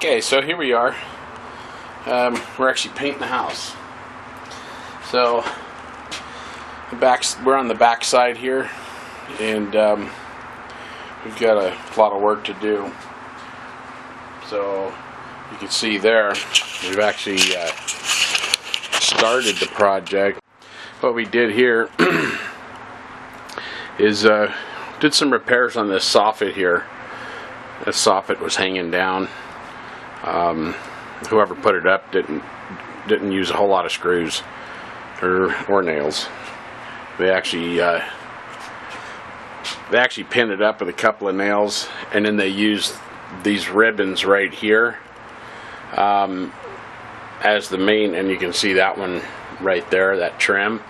Okay, so here we are. We're actually painting the house. So we're on the back side here, and we've got a lot of work to do. So you can see there, we've actually started the project. What we did here is did some repairs on this soffit here. This soffit was hanging down. Whoever put it up didn't use a whole lot of screws or nails. They actually pinned it up with a couple of nails, and then they used these ribbons right here as the main, and you can see that one right there, that trim.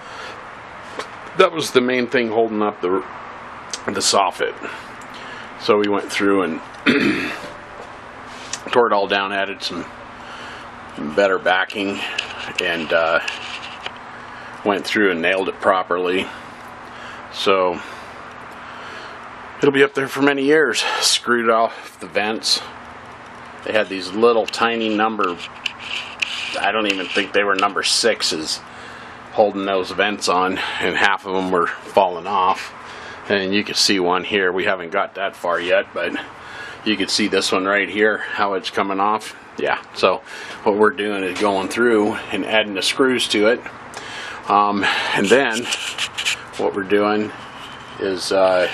That was the main thing holding up the soffit. So we went through and tore it all down, added some better backing, and went through and nailed it properly. So it'll be up there for many years. Screwed off the vents. They had these little tiny number, I don't even think they were number 6s, holding those vents on, and half of them were falling off. And you can see one here. We haven't got that far yet, but you can see this one right here, how it's coming off. Yeah, so what we're doing is going through and adding the screws to it. And then what we're doing is we're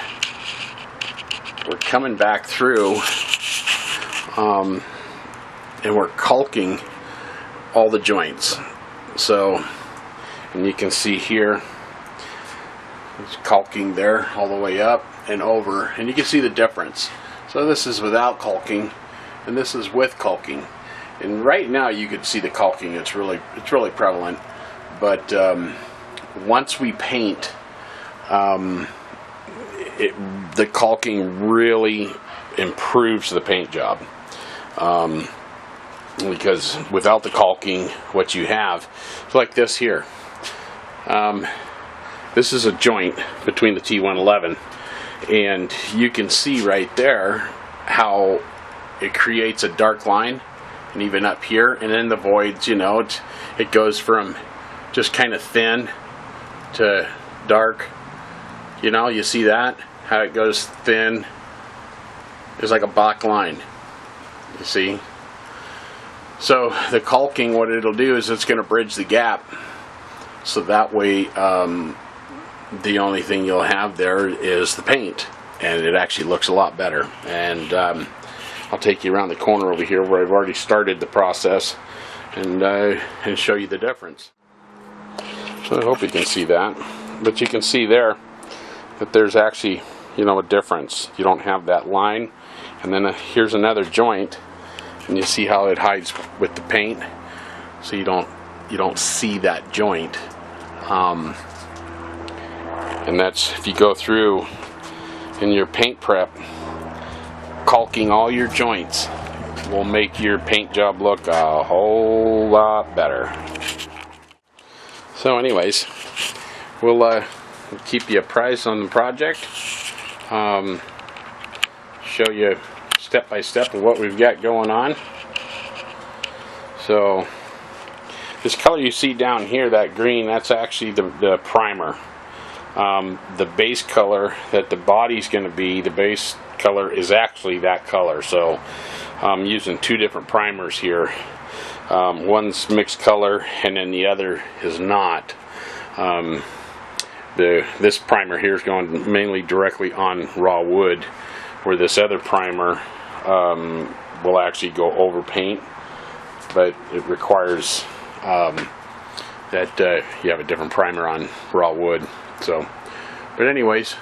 coming back through and we're caulking all the joints. So, and you can see here, it's caulking there all the way up and over, and you can see the difference. So this is without caulking, and this is with caulking. And right now you can see the caulking. It's really prevalent. But once we paint, the caulking really improves the paint job. Because without the caulking, what you have, it's like this here. This is a joint between the T111, and you can see right there how it creates a dark line, and even up here, and then the voids, you know, it goes from just kind of thin to dark. You know, you see that? How it goes thin. It's like a black line. You see? So the caulking, what it'll do is it's going to bridge the gap. So that way, the only thing you'll have there is the paint, and it actually looks a lot better. And I'll take you around the corner over here where I've already started the process, and show you the difference. So I hope you can see that. But you can see there that there's actually, you know, a difference. You don't have that line, and then here's another joint, and you see how it hides with the paint, so you don't see that joint. And that's, if you go through in your paint prep, caulking all your joints will make your paint job look a whole lot better. So anyways, we'll keep you apprised on the project, show you step by step of what we've got going on. So this color you see down here, that green, that's actually the primer. The base color that the body's going to be, the base color is actually that color. So I'm using two different primers here. One's mixed color, and then the other is not. This primer here is going mainly directly on raw wood, where this other primer will actually go over paint, but it requires that you have a different primer on raw wood. So, but anyways,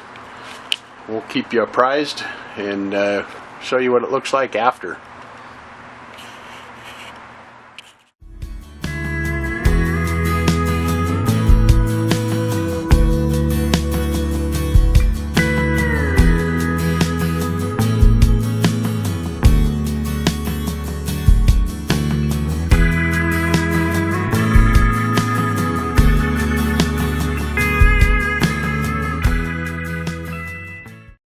we'll keep you apprised and show you what it looks like after.